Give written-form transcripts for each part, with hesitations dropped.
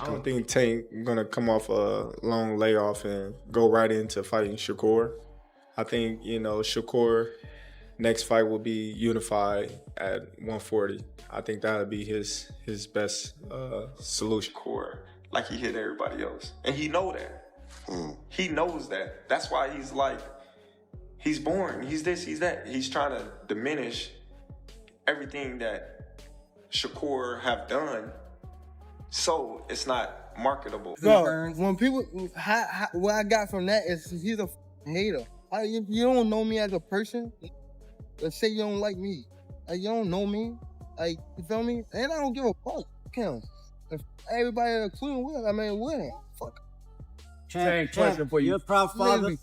I don't think Tank gonna come off a long layoff and go right into fighting Shakur. I think Shakur next fight will be unified at 140. I think that would be his best solution. Shakur, like he hit everybody else, and he know that. He knows that. That's why he's like, he's boring. He's this. He's that. He's trying to diminish everything that Shakur have done, so it's not marketable. No, when people, what I got from that is he's a hater. If you don't know me as a person, let's say you don't like me, like you don't know me, like you feel me, and I don't give a fuck. Him. If everybody including Will, I mean, Will, fuck. Same question for you. You're a proud father.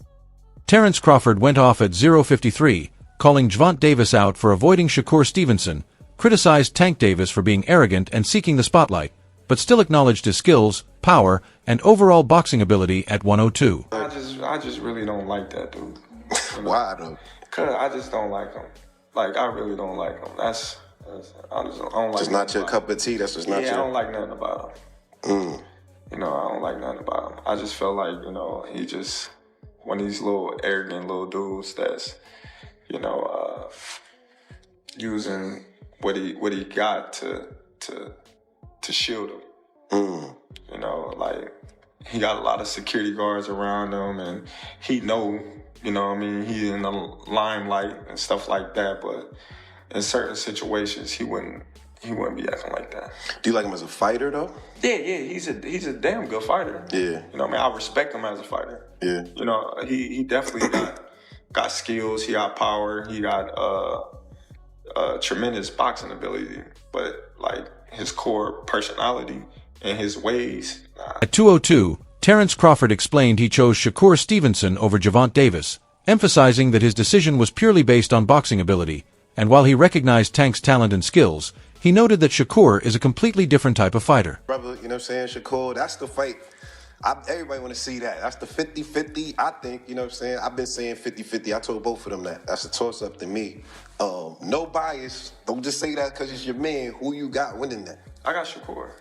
Terence Crawford went off at 0:53, calling Gervonta Davis out for avoiding Shakur Stevenson, criticized Tank Davis for being arrogant and seeking the spotlight, but still acknowledged his skills, power, and overall boxing ability at 102. I just really don't like that dude. Why though? Cause I just don't like him. Like I really don't like him. I don't like. Just not your cup of tea. That's just not your. I don't like nothing about him. I don't like nothing about him. I just feel like he just one of these little arrogant little dudes that's using what he got to shield him. Like he got a lot of security guards around him, and he know, he's in the limelight and stuff like that. But in certain situations, he wouldn't be acting like that. Do you like him as a fighter though? Yeah, he's a damn good fighter. Yeah. I respect him as a fighter. Yeah. He definitely got skills. He got power. He got tremendous boxing ability. But like his core personality and his ways. At 202, Terence Crawford explained he chose Shakur Stevenson over Gervonta Davis, emphasizing that his decision was purely based on boxing ability, and while he recognized Tank's talent and skills, he noted that Shakur is a completely different type of fighter. Brother, you know what I'm saying? Shakur, that's the fight. Everybody want to see that. That's the 50-50, I think, you know what I'm saying? I've been saying 50-50. I told both of them that. That's a toss-up to me. No bias. Don't just say that because it's your man. Who you got winning that? I got Shakur.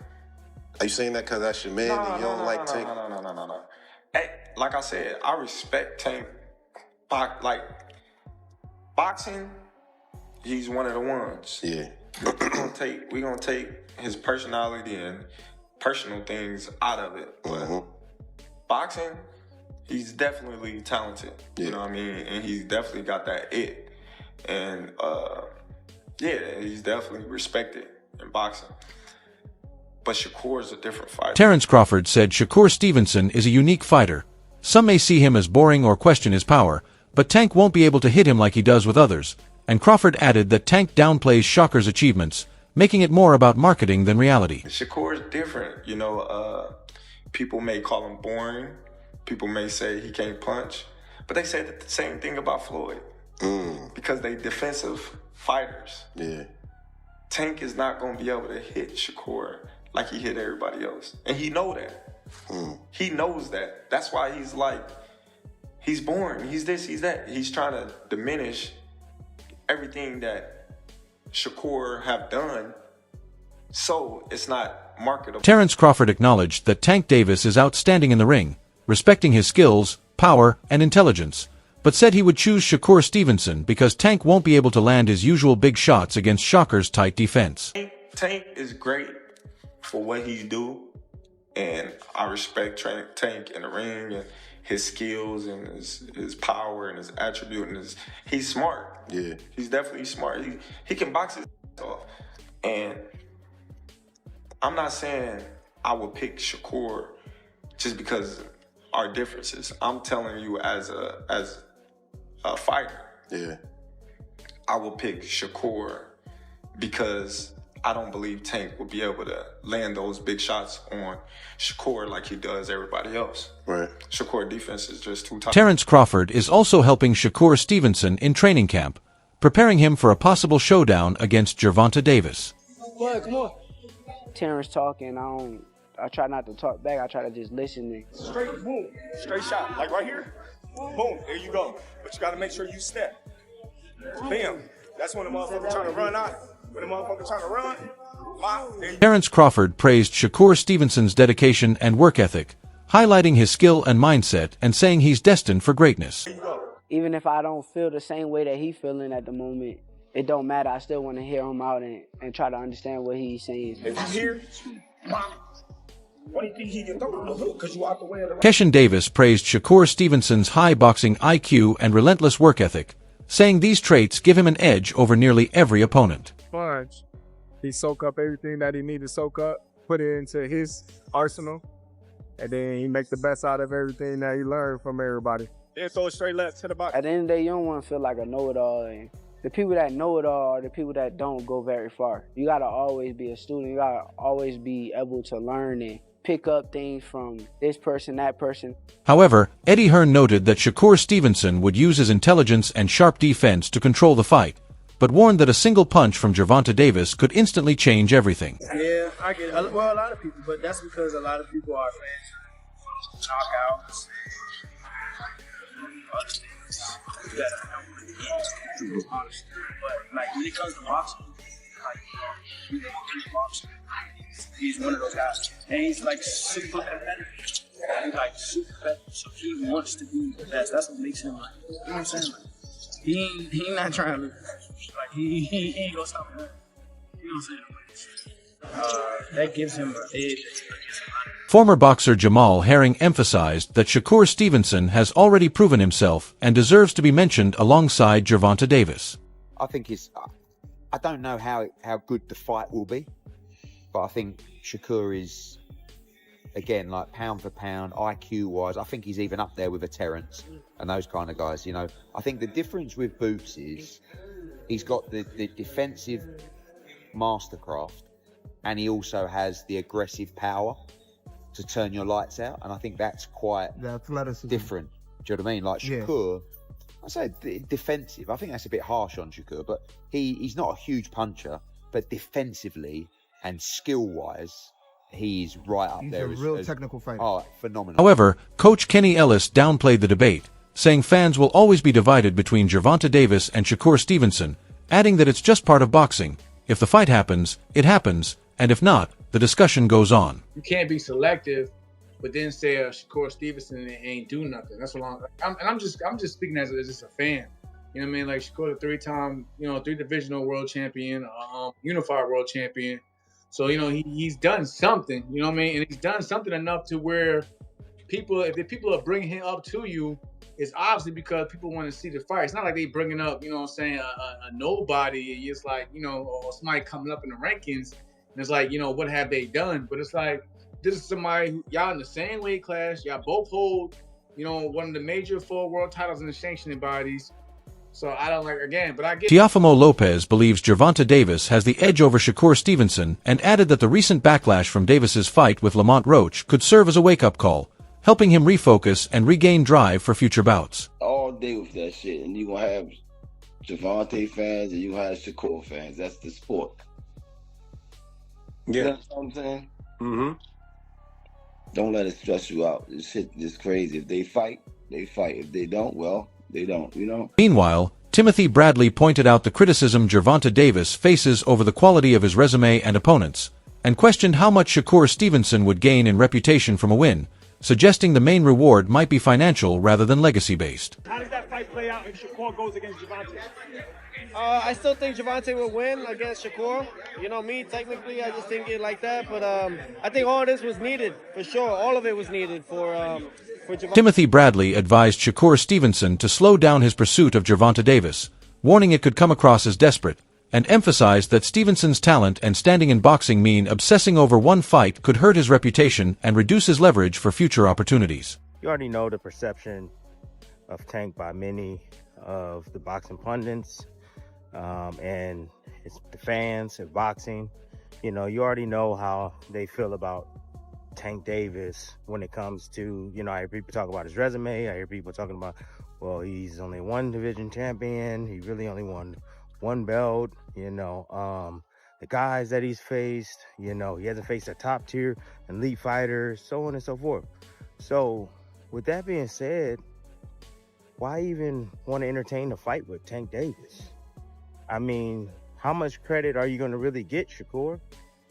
Are you saying that because that's your man and you don't like Tank? No. Hey, like I said, I respect Tank. Like, boxing, he's one of the ones. Yeah. We're gonna take his personality and personal things out of it. But boxing, he's definitely talented. Yeah. You know what I mean? And he's definitely got that it. And he's definitely respected in boxing. But Shakur is a different fighter. Terence Crawford said Shakur Stevenson is a unique fighter. Some may see him as boring or question his power, but Tank won't be able to hit him like he does with others. And Crawford added that Tank downplays Shakur's achievements, making it more about marketing than reality. Shakur is different. People may call him boring. People may say he can't punch. But they said the same thing about Floyd. Because they defensive fighters. Yeah. Tank is not going to be able to hit Shakur like he hit everybody else. And he know that. He knows that. That's why he's like, he's boring. He's this, he's that. He's trying to diminish everything that Shakur have done, so it's not marketable. Terence Crawford acknowledged that Tank Davis is outstanding in the ring, respecting his skills, power, and intelligence, but said he would choose Shakur Stevenson because Tank won't be able to land his usual big shots against Shakur's tight defense. Tank is great for what he do, and I respect Tank in the ring and his skills and his power and his attribute and he's smart. Yeah. He's definitely smart. He can box his off. And I'm not saying I would pick Shakur just because our differences. I'm telling you as a fighter. Yeah. I will pick Shakur because I don't believe Tank will be able to land those big shots on Shakur like he does everybody else. Right. Shakur defense is just too tough. Terence Crawford is also helping Shakur Stevenson in training camp, preparing him for a possible showdown against Gervonta Davis. Come on. Terence talking, I try not to talk back. I try to just listen. Straight, boom, straight shot. Like right here, boom, there you go. But you got to make sure you step. Bam. That's when the motherfucker trying to run out. When the motherfucker trying to run, Terence Crawford praised Shakur Stevenson's dedication and work ethic, highlighting his skill and mindset and saying he's destined for greatness. Even if I don't feel the same way that he's feeling at the moment, it don't matter. I still want to hear him out and try to understand what he's saying. If you here, what do you think he can throw? Because you out the way of the Keshawn Davis praised Shakur Stevenson's high boxing IQ and relentless work ethic, saying these traits give him an edge over nearly every opponent. Sponge. He soak up everything that he needed to soak up, put it into his arsenal, and then he make the best out of everything that he learned from everybody. Then throw it straight left to the box. At the end of the day, you don't want to feel like a know-it-all. And the people that know it all are the people that don't go very far. You got to always be a student. You got to always be able to learn and pick up things from this person, that person. However, Eddie Hearn noted that Shakur Stevenson would use his intelligence and sharp defense to control the fight, but warned that a single punch from Gervonta Davis could instantly change everything. Yeah, I get it. Well, a lot of people, but that's because a lot of people are fans of knockouts. But like when it comes to boxing, he's one of those guys, and he's like super competitive. He's like super competitive, so he wants to be the best. That's what makes him like, you know what I'm saying? Like, he not trying to lose. Like he ain't gonna stop him. You know what I'm saying? That gives him an edge. Former boxer Jamal Herring emphasized that Shakur Stevenson has already proven himself and deserves to be mentioned alongside Gervonta Davis. I think I don't know how good the fight will be, but I think Shakur is, again, like pound for pound, IQ-wise, I think he's even up there with a Terence and those kind of guys, you know. I think the difference with Boots is he's got the defensive mastercraft and he also has the aggressive power to turn your lights out, and I think that's quite different. Do you know what I mean? Like Shakur, I say defensive. I think that's a bit harsh on Shakur, but he's not a huge puncher, but defensively and skill-wise, he's right up there. He's a real technical fighter. Oh, phenomenal. However, Coach Kenny Ellis downplayed the debate, saying fans will always be divided between Gervonta Davis and Shakur Stevenson, adding that it's just part of boxing. If the fight happens, it happens, and if not, the discussion goes on. You can't be selective, but then say Shakur Stevenson ain't do nothing. That's what I'm just speaking as just a fan. You know what I mean? Like Shakur, the 3-time, 3-divisional world champion, unified world champion. So he's done something. You know what I mean? And he's done something enough to where if the people are bringing him up to you, it's obviously because people want to see the fight. It's not like they bringing up, a nobody. It's like, or somebody coming up in the rankings. And it's like, what have they done? But it's like, this is somebody who, y'all in the same weight class. Y'all both hold, one of the major 4 world titles in the sanctioning bodies. So I don't but I get. Teofimo Lopez believes Gervonta Davis has the edge over Shakur Stevenson and added that the recent backlash from Davis's fight with Lamont Roach could serve as a wake-up call, helping him refocus and regain drive for future bouts. All day with that shit, and you gonna have Gervonta fans and you have Shakur fans. That's the sport. Yeah. You know what I'm saying? Mm-hmm. Don't let it stress you out. This shit is crazy. If they fight, they fight. If they don't, well, they don't, Meanwhile, Timothy Bradley pointed out the criticism Gervonta Davis faces over the quality of his resume and opponents, and questioned how much Shakur Stevenson would gain in reputation from a win, suggesting the main reward might be financial rather than legacy-based. How does that fight play out if Shakur goes against Gervonta? I still think Gervonta will win against Shakur. Me, technically, I just think it like that. But I think all this was needed, for sure. All of it was needed for Gervonta. Timothy Bradley advised Shakur Stevenson to slow down his pursuit of Gervonta Davis, warning it could come across as desperate, and emphasized that Stevenson's talent and standing in boxing mean obsessing over one fight could hurt his reputation and reduce his leverage for future opportunities. You already know the perception of Tank by many of the boxing pundits. And it's the fans of boxing. You already know how they feel about Tank Davis when it comes to, I hear people talk about his resume. I hear people talking about, well, he's only 1 division champion. He really only won 1 belt. The guys that he's faced, he hasn't faced a top tier elite fighter, so on and so forth. So with that being said, why even want to entertain a fight with Tank Davis? I mean, how much credit are you going to really get, Shakur?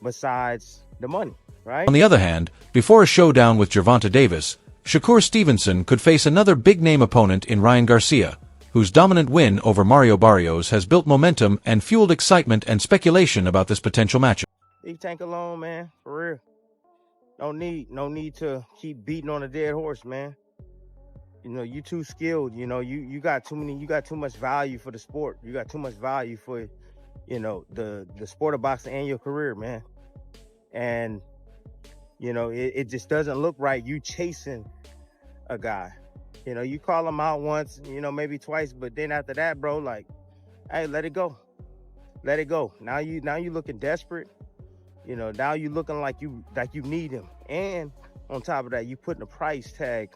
besides the money, right? On the other hand, before a showdown with Gervonta Davis, Shakur Stevenson could face another big-name opponent in Ryan Garcia, whose dominant win over Mario Barrios has built momentum and fueled excitement and speculation about this potential matchup. Leave Tank alone, man, for real. No need to keep beating on a dead horse, man. You know, you too skilled. You know, you got too much value for the sport. You got too much value for, you know, the sport of boxing and your career, man. And, you know, it just doesn't look right. You chasing a guy. You know, you call him out once, you know, maybe twice, but then after that, bro, like, hey, let it go. Let it go. Now you looking desperate. You know, now you looking like you need him. And on top of that, you putting a price tag,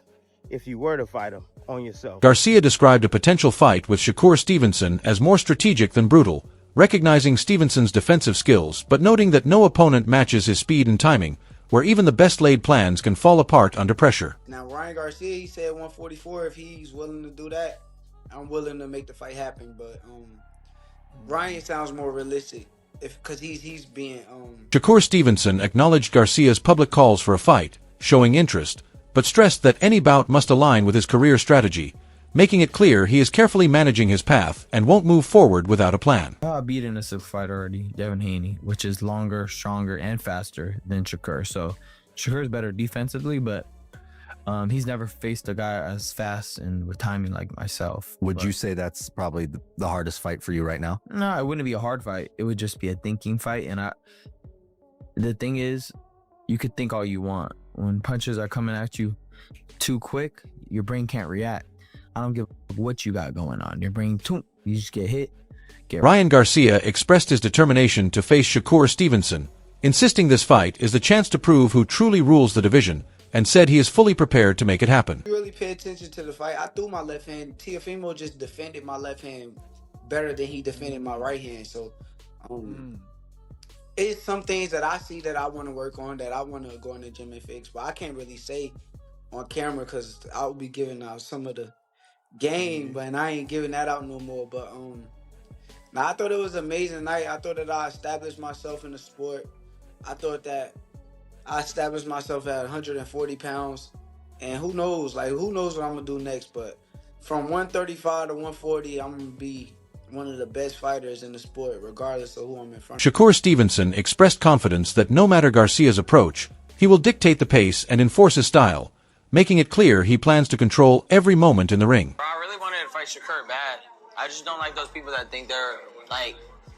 if you were to fight him, on yourself. Garcia described a potential fight with Shakur Stevenson as more strategic than brutal, recognizing Stevenson's defensive skills but noting that no opponent matches his speed and timing, where even the best-laid plans can fall apart under pressure. Now, Ryan Garcia, he said 144. If he's willing to do that, I'm willing to make the fight happen. But Ryan sounds more realistic because he's being... Shakur Stevenson acknowledged Garcia's public calls for a fight, showing interest, but stressed that any bout must align with his career strategy, making it clear he is carefully managing his path and won't move forward without a plan. I beat in a civil fight already, Devin Haney, which is longer, stronger, and faster than Shakur. So Shakur is better defensively, but he's never faced a guy as fast and with timing like myself. Would you say that's probably the hardest fight for you right now? No, it wouldn't be a hard fight. It would just be a thinking fight. And the thing is, you could think all you want. When punches are coming at you too quick, your brain can't react. I don't give a what you got going on. Your brain, you just get hit. Ryan Garcia expressed his determination to face Shakur Stevenson, insisting this fight is the chance to prove who truly rules the division, and said he is fully prepared to make it happen. You really pay attention to the fight. I threw my left hand. Teofimo just defended my left hand better than he defended my right hand. So it's some things that I see that I want to work on, that I want to go in the gym and fix, but I can't really say on camera because I'll be giving out some of the game, but I ain't giving that out no more. But I thought it was an amazing night. I thought that I established myself in the sport. I thought that I established myself at 140 pounds, and who knows what I'm gonna do next. But from 135 to 140, I'm gonna be one of the best fighters in the sport, regardless of who I'm in front of. Shakur Stevenson expressed confidence that no matter Garcia's approach, he will dictate the pace and enforce his style, making it clear he plans to control every moment in the ring. I really wanted to fight Shakur bad. I just don't like those people that think they're like,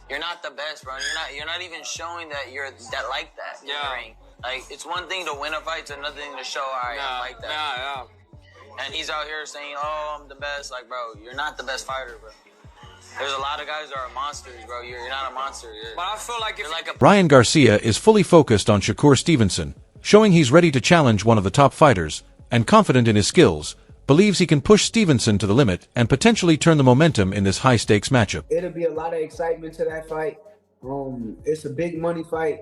you're not the best, bro. You're not even showing that you're that like that in the ring. Like, it's one thing to win a fight, it's another thing to show, all right, I'm like that. And he's out here saying, oh, I'm the best. Like, bro, you're not the best fighter, bro. There's a lot of guys that are monsters, bro. You're not a monster. But I feel like you're like a... Ryan Garcia is fully focused on Shakur Stevenson, showing he's ready to challenge one of the top fighters, and confident in his skills, believes he can push Stevenson to the limit and potentially turn the momentum in this high-stakes matchup. It'll be a lot of excitement to that fight. It's a big money fight.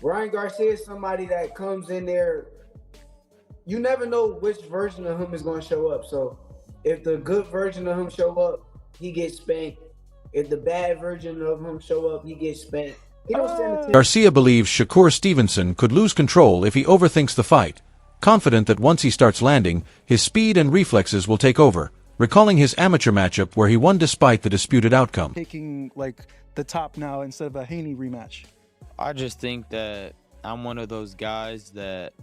Ryan Garcia is somebody that comes in there, you never know which version of him is going to show up. So if the good version of him show up, he gets spanked. If the bad version of him show up, he gets spanked. He don't stand a chance. Garcia believes Shakur Stevenson could lose control if he overthinks the fight, confident that once he starts landing, his speed and reflexes will take over, recalling his amateur matchup where he won despite the disputed outcome. Taking like the top now instead of a Haney rematch. I just think that I'm one of those guys that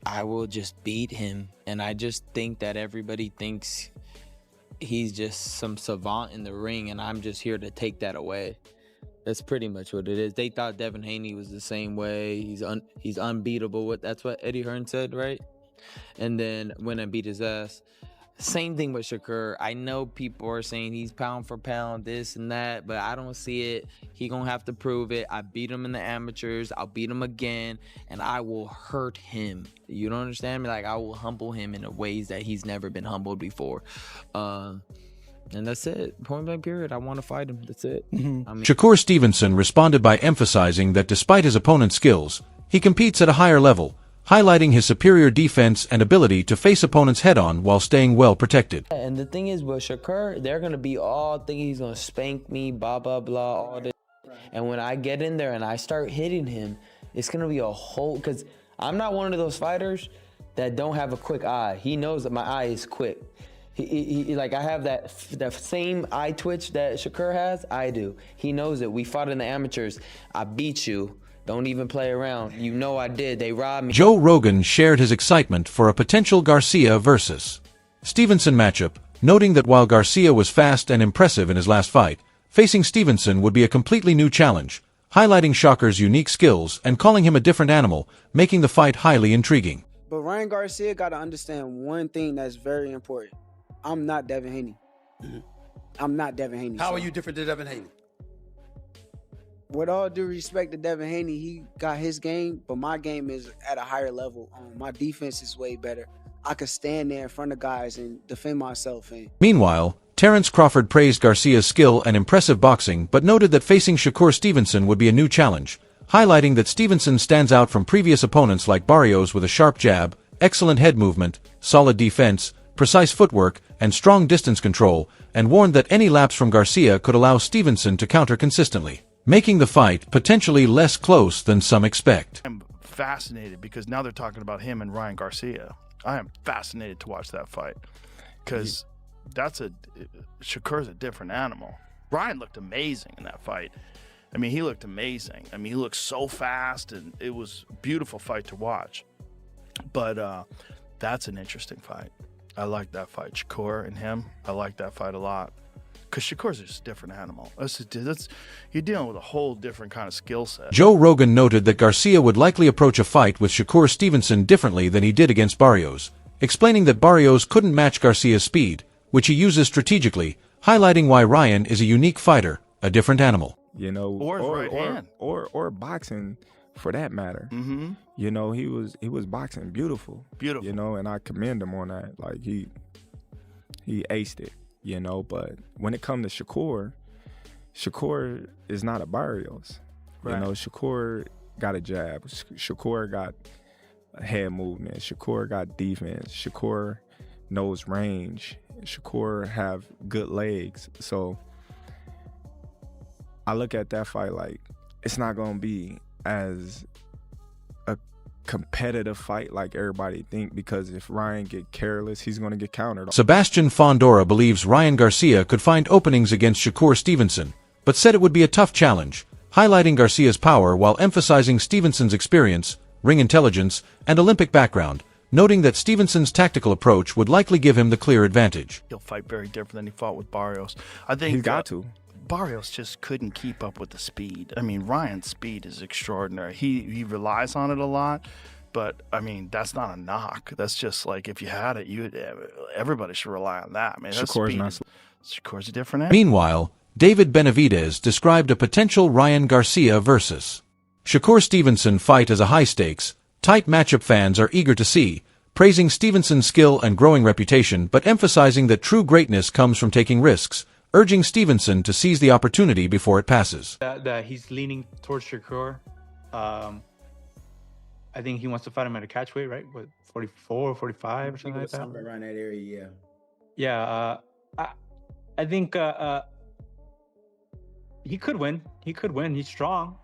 I will just beat him, and I just think that everybody thinks he's just some savant in the ring, and I'm just here to take that away. That's pretty much what it is. They thought Devin Haney was the same way. He's unbeatable. That's what Eddie Hearn said, right? And then when I beat his ass. Same thing with Shakur. I know people are saying he's pound for pound, this and that, but I don't see it. He gonna have to prove it. I beat him in the amateurs. I'll beat him again, and I will hurt him. You don't understand me? Like, I will humble him in ways that he's never been humbled before. And that's it. Point blank period. I want to fight him. That's it. Shakur Stevenson responded by emphasizing that despite his opponent's skills, he competes at a higher level, highlighting his superior defense and ability to face opponents head-on while staying well protected. And the thing is, with Shakur, they're going to be all thinking he's going to spank me, blah, blah, blah, all this. And when I get in there and I start hitting him, it's gonna be a whole, because I'm not one of those fighters that don't have a quick eye. He knows that my eye is quick. He like, I have that same eye twitch that Shakur has, I do. He knows it. We fought in the amateurs. I beat you. Don't even play around. You know I did. They robbed me. Joe Rogan shared his excitement for a potential Garcia versus Stevenson matchup, noting that while Garcia was fast and impressive in his last fight, facing Stevenson would be a completely new challenge, highlighting Shakur's unique skills and calling him a different animal, making the fight highly intriguing. But Ryan Garcia got to understand one thing that's very important. I'm not Devin Haney. I'm not Devin Haney. How are you different than Devin Haney? With all due respect to Devin Haney, he got his game, but my game is at a higher level. My defense is way better. I could stand there in front of guys and defend myself. Meanwhile, Terence Crawford praised Garcia's skill and impressive boxing, but noted that facing Shakur Stevenson would be a new challenge, highlighting that Stevenson stands out from previous opponents like Barrios with a sharp jab, excellent head movement, solid defense, precise footwork, and strong distance control, and warned that any lapse from Garcia could allow Stevenson to counter consistently, making the fight potentially less close than some expect. I'm fascinated because now they're talking about him and Ryan Garcia. I am fascinated to watch that fight because Shakur's a different animal. Ryan looked amazing in that fight. I mean, he looked amazing. I mean, he looked so fast, and it was a beautiful fight to watch. But that's an interesting fight. I like that fight. Shakur and him, I like that fight a lot. Because Shakur's just a different animal. You're dealing with a whole different kind of skill set. Joe Rogan noted that Garcia would likely approach a fight with Shakur Stevenson differently than he did against Barrios, explaining that Barrios couldn't match Garcia's speed, which he uses strategically, highlighting why Ryan is a unique fighter, a different animal. You know, or boxing for that matter. Mm-hmm. You know, he was boxing beautiful. Beautiful. You know, and I commend him on that. Like he aced it. You know, but when it comes to Shakur is not a Barrios. Right. You know, Shakur got a jab. Shakur got a head movement. Shakur got defense. Shakur knows range. Shakur have good legs. So I look at that fight like it's not going to be as a competitive fight like everybody think, because if Ryan get careless, he's going to get countered. Sebastian Fondora believes Ryan Garcia could find openings against Shakur Stevenson, but said it would be a tough challenge, highlighting Garcia's power while emphasizing Stevenson's experience, ring intelligence, and Olympic background, noting that Stevenson's tactical approach would likely give him the clear advantage. He'll fight very different than he fought with Barrios. I think he's got to. Barrios just couldn't keep up with the speed. I mean, Ryan's speed is extraordinary. He relies on it a lot, but I mean, that's not a knock. That's just like if you had it, everybody should rely on that. I mean, Shakur's a different animal. Meanwhile, David Benavidez described a potential Ryan Garcia versus Shakur Stevenson fight as a high-stakes, tight matchup fans are eager to see, praising Stevenson's skill and growing reputation, but emphasizing that true greatness comes from taking risks, urging Stevenson to seize the opportunity before it passes. That he's leaning towards Shakur. I think he wants to fight him at a catch weight, right? What, 44 or 45 or something like that? Somewhere around that area, yeah. Yeah, I think he could win. He could win. He's strong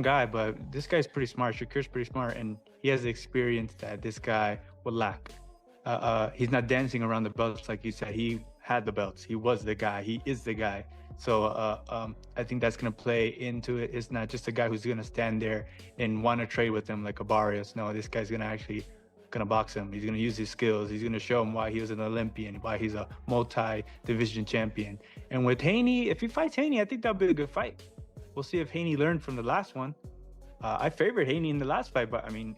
guy, but this guy's pretty smart. Shakur's pretty smart, and he has the experience that this guy would lack. He's not dancing around the belts like you said. He had the belts. He was the guy. He is the guy. So I think that's going to play into it. It's not just a guy who's going to stand there and want to trade with him like a Barrios. No, this guy's going to box him. He's going to use his skills. He's going to show him why he was an Olympian, why he's a multi-division champion. And with Haney, if he fights Haney, I think that'll be a good fight. We'll see if Haney learned from the last one. I favored Haney in the last fight, but I mean,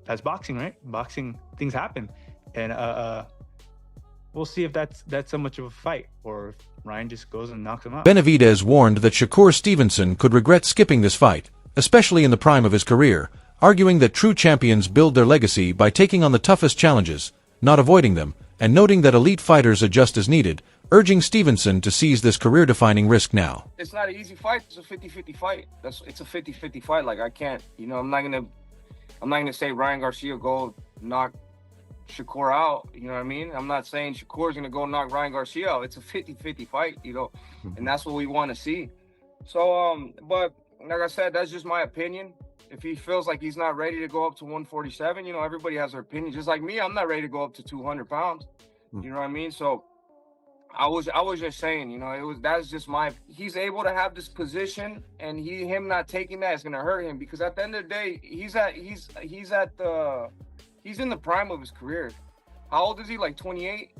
that's boxing, right? Boxing, things happen. And we'll see if that's so much of a fight, or if Ryan just goes and knocks him out. Benavidez warned that Shakur Stevenson could regret skipping this fight, especially in the prime of his career, arguing that true champions build their legacy by taking on the toughest challenges, not avoiding them, and noting that elite fighters adjust as needed, urging Stevenson to seize this career-defining risk now. It's not an easy fight. It's a 50-50 fight. It's a 50-50 fight. Like, I can't, I'm not gonna say Ryan Garcia go knock Shakur out, you know what I mean? I'm not saying Shakur's gonna go knock Ryan Garcia out. It's a 50-50 fight, and that's what we want to see. So, but like I said, that's just my opinion. If he feels like he's not ready to go up to 147, you know, everybody has their opinion. Just like me, I'm not ready to go up to 200 pounds. You know what I mean? So I was just saying, you know, that's just he's able to have this position, and him not taking that is gonna hurt him, because at the end of the day, he's in the prime of his career. How old is he? Like 28?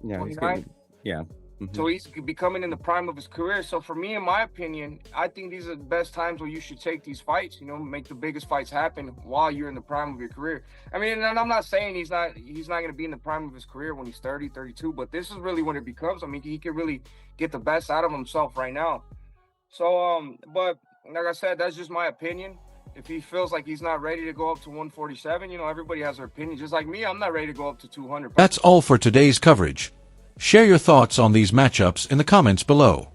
Yeah, 29? yeah. So he's becoming in the prime of his career. So for me, in my opinion, I think these are the best times where you should take these fights, you know, make the biggest fights happen while you're in the prime of your career. I mean, and I'm not saying he's not going to be in the prime of his career when he's 30, 32, but this is really when it becomes. I mean, he can really get the best out of himself right now. So, but like I said, that's just my opinion. If he feels like he's not ready to go up to 147, you know, everybody has their opinion. Just like me, I'm not ready to go up to 200. That's all for today's coverage. Share your thoughts on these matchups in the comments below.